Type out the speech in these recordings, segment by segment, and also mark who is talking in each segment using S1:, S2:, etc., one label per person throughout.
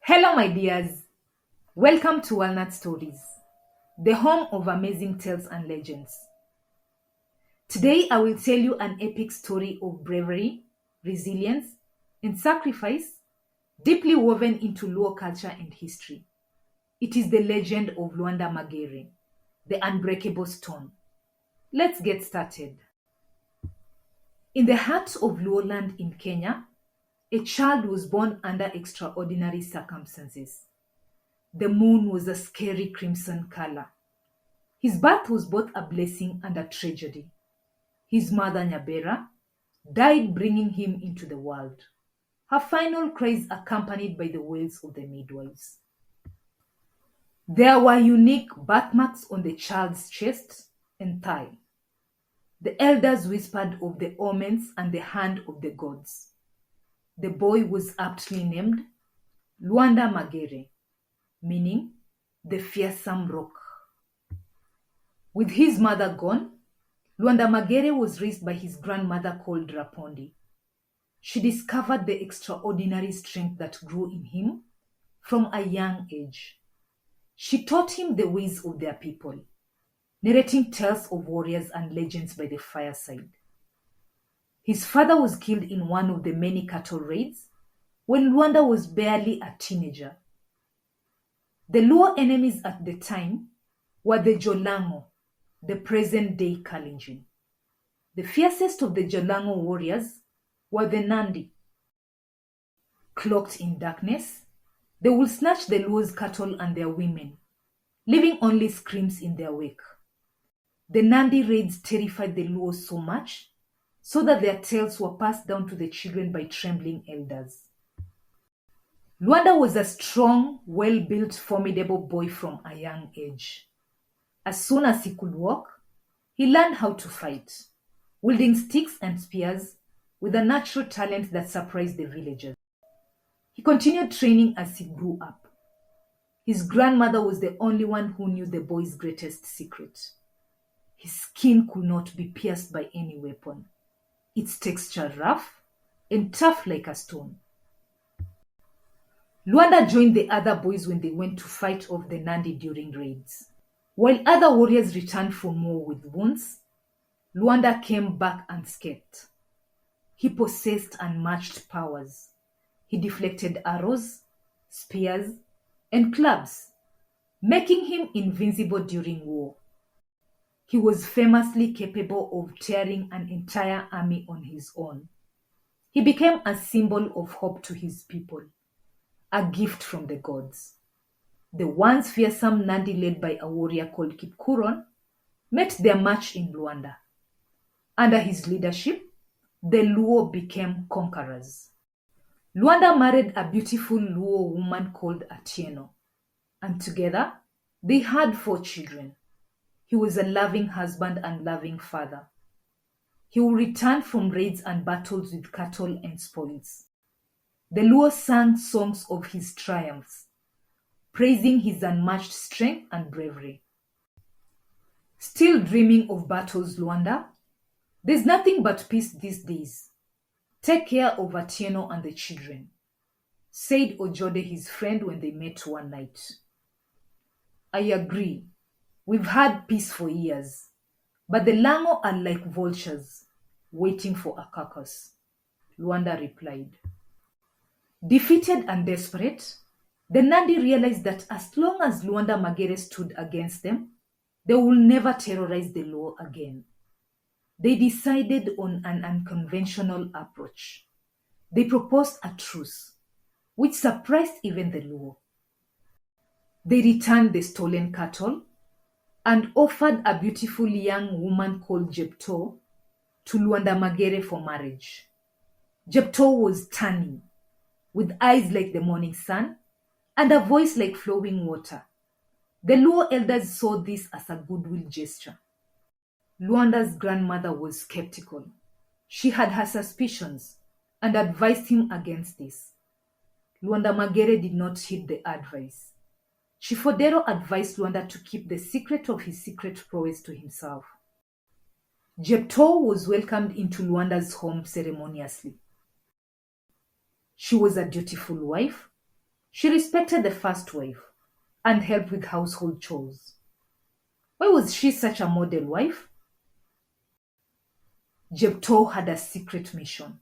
S1: Hello, my dears. Welcome to Walnut Stories, the home of amazing tales and legends. Today, I will tell you an epic story of bravery, resilience, and sacrifice deeply woven into Luo culture and history. It is the legend of Luanda Magere, the unbreakable stone. Let's get started. In the heart of Luo land in Kenya, a child was born under extraordinary circumstances. The moon was a scary crimson color. His birth was both a blessing and a tragedy. His mother, Nyabera, died bringing him into the world. Her final cries accompanied by the wails of the midwives. There were unique birthmarks on the child's chest and thigh. The elders whispered of the omens and the hand of the gods. The boy was aptly named Luanda Magere, meaning the fearsome rock. With his mother gone, Luanda Magere was raised by his grandmother called Rapondi. She discovered the extraordinary strength that grew in him from a young age. She taught him the ways of their people, narrating tales of warriors and legends by the fireside. His father was killed in one of the many cattle raids when Luanda was barely a teenager. The Luo enemies at the time were the Jolango, the present-day Kalenjin. The fiercest of the Jolango warriors were the Nandi. Cloaked in darkness, they would snatch the Luo's cattle and their women, leaving only screams in their wake. The Nandi raids terrified the Luo so much, so that their tales were passed down to the children by trembling elders. Luanda was a strong, well-built, formidable boy from a young age. As soon as he could walk, he learned how to fight, wielding sticks and spears with a natural talent that surprised the villagers. He continued training as he grew up. His grandmother was the only one who knew the boy's greatest secret. His skin could not be pierced by any weapon, its texture rough and tough like a stone. Luanda joined the other boys when they went to fight off the Nandi during raids. While other warriors returned from war with wounds, Luanda came back unscathed. He possessed unmatched powers. He deflected arrows, spears, and clubs, making him invincible during war. He was famously capable of tearing an entire army on his own. He became a symbol of hope to his people, a gift from the gods. The once fearsome Nandi, led by a warrior called Kipkuron, met their match in Luanda. Under his leadership, the Luo became conquerors. Luanda married a beautiful Luo woman called Atieno, and together they had 4 children. He was a loving husband and loving father. He would return from raids and battles with cattle and spoils. The Luo sang songs of his triumphs, praising his unmatched strength and bravery. Still dreaming of battles, Luanda? There's nothing but peace these days. Take care of Atieno and the children, said Ojode, his friend, when they met one night. I agree. We've had peace for years, but the Lango are like vultures, waiting for a carcass, Luanda replied. Defeated and desperate, the Nandi realized that as long as Luanda Magere stood against them, they would never terrorize the Luo again. They decided on an unconventional approach. They proposed a truce, which surprised even the Luo. They returned the stolen cattle and offered a beautiful young woman called Jepto to Luanda Magere for marriage. Jepto was stunning, with eyes like the morning sun and a voice like flowing water. The Luo elders saw this as a goodwill gesture. Luanda's grandmother was skeptical. She had her suspicions and advised him against this. Luanda Magere did not heed the advice. Chifodero advised Luanda to keep the secret of his secret prowess to himself. Jepto was welcomed into Luanda's home ceremoniously. She was a dutiful wife. She respected the first wife and helped with household chores. Why was she such a model wife? Jepto had a secret mission.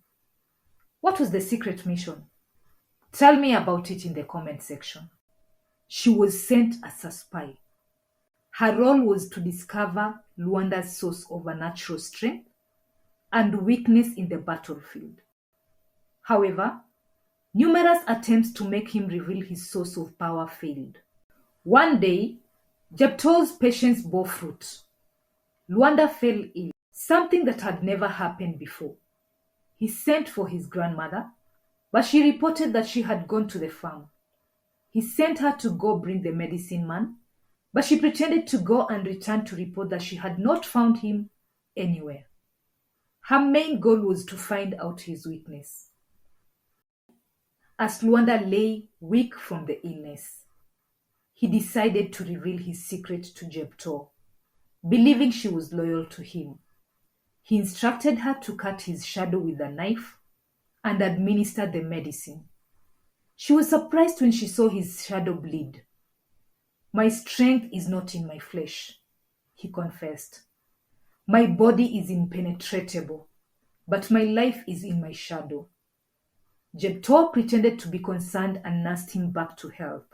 S1: What was the secret mission? Tell me about it in the comment section. She was sent as a spy. Her role was to discover Luanda's source of a natural strength and weakness in the battlefield. However, numerous attempts to make him reveal his source of power failed. One day, Jepto's patience bore fruit. Luanda fell ill, something that had never happened before. He sent for his grandmother, but she reported that she had gone to the farm. He sent her to go bring the medicine man, but she pretended to go and return to report that she had not found him anywhere. Her main goal was to find out his weakness. As Luanda lay weak from the illness, he decided to reveal his secret to Jepto, believing she was loyal to him. He instructed her to cut his shadow with a knife and administer the medicine. She was surprised when she saw his shadow bleed. "My strength is not in my flesh," he confessed. "My body is impenetrable, but my life is in my shadow." Jepto pretended to be concerned and nursed him back to health,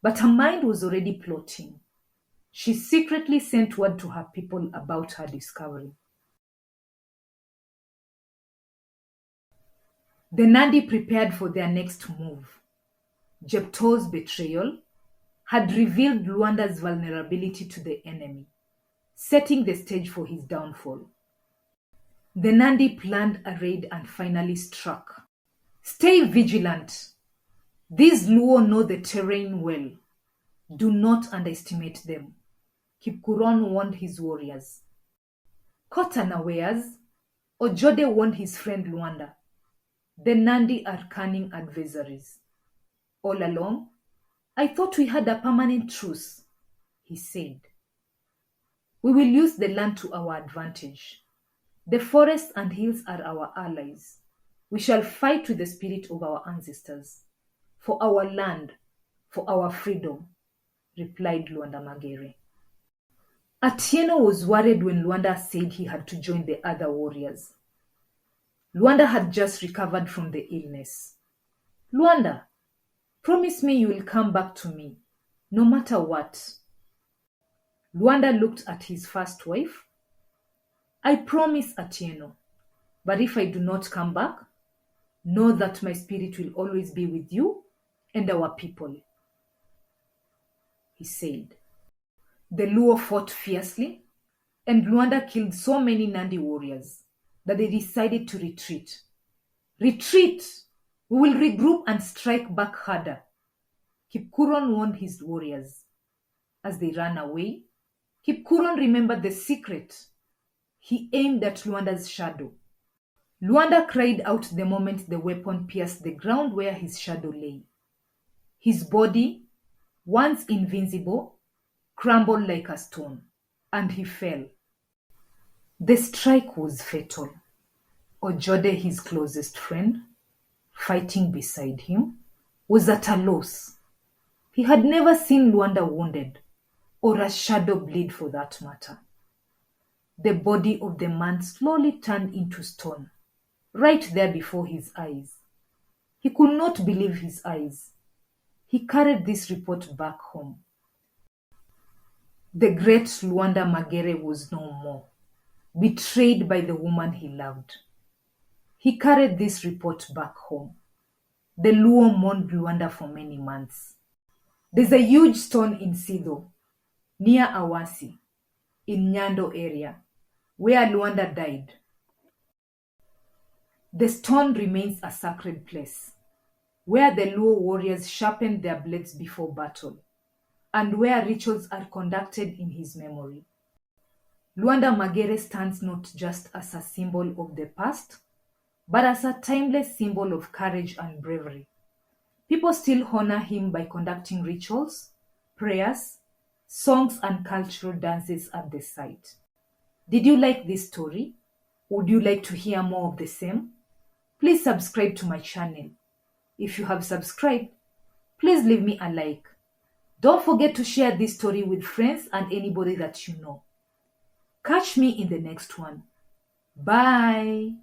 S1: but her mind was already plotting. She secretly sent word to her people about her discovery. The Nandi prepared for their next move. Jepto's betrayal had revealed Luanda's vulnerability to the enemy, setting the stage for his downfall. The Nandi planned a raid and finally struck. "Stay vigilant. These Luo know the terrain well. Do not underestimate them," Kipkuron warned his warriors. Caught unawares, Ojode warned his friend Luanda. "The Nandi are cunning adversaries. All along, I thought we had a permanent truce," he said. "We will use the land to our advantage. The forests and hills are our allies. We shall fight with the spirit of our ancestors. For our land, for our freedom," replied Luanda Magere. Atieno was worried when Luanda said he had to join the other warriors. Luanda had just recovered from the illness. "Luanda, promise me you will come back to me, no matter what." Luanda looked at his first wife. "I promise, Atieno, but if I do not come back, know that my spirit will always be with you and our people," he said. The Luo fought fiercely, and Luanda killed so many Nandi warriors that they decided to retreat. "Retreat! We will regroup and strike back harder," Kipkuron warned his warriors. As they ran away, Kipkuron remembered the secret. He aimed at Luanda's shadow. Luanda cried out the moment the weapon pierced the ground where his shadow lay. His body, once invincible, crumbled like a stone, and he fell. The strike was fatal. Ojode, his closest friend, fighting beside him, was at a loss. He had never seen Luanda wounded, or a shadow bleed for that matter. The body of the man slowly turned into stone, right there before his eyes. He could not believe his eyes. He carried this report back home. The great Luanda Magere was no more, betrayed by the woman he loved. He carried this report back home. The Luo mourned Luanda for many months. There's a huge stone in Sido, near Awasi, in Nyando area, where Luanda died. The stone remains a sacred place, where the Luo warriors sharpened their blades before battle, and where rituals are conducted in his memory. Luanda Magere stands not just as a symbol of the past, but as a timeless symbol of courage and bravery. People still honor him by conducting rituals, prayers, songs, and cultural dances at the site. Did you like this story? Would you like to hear more of the same? Please subscribe to my channel. If you have subscribed, please leave me a like. Don't forget to share this story with friends and anybody that you know. Catch me in the next one. Bye.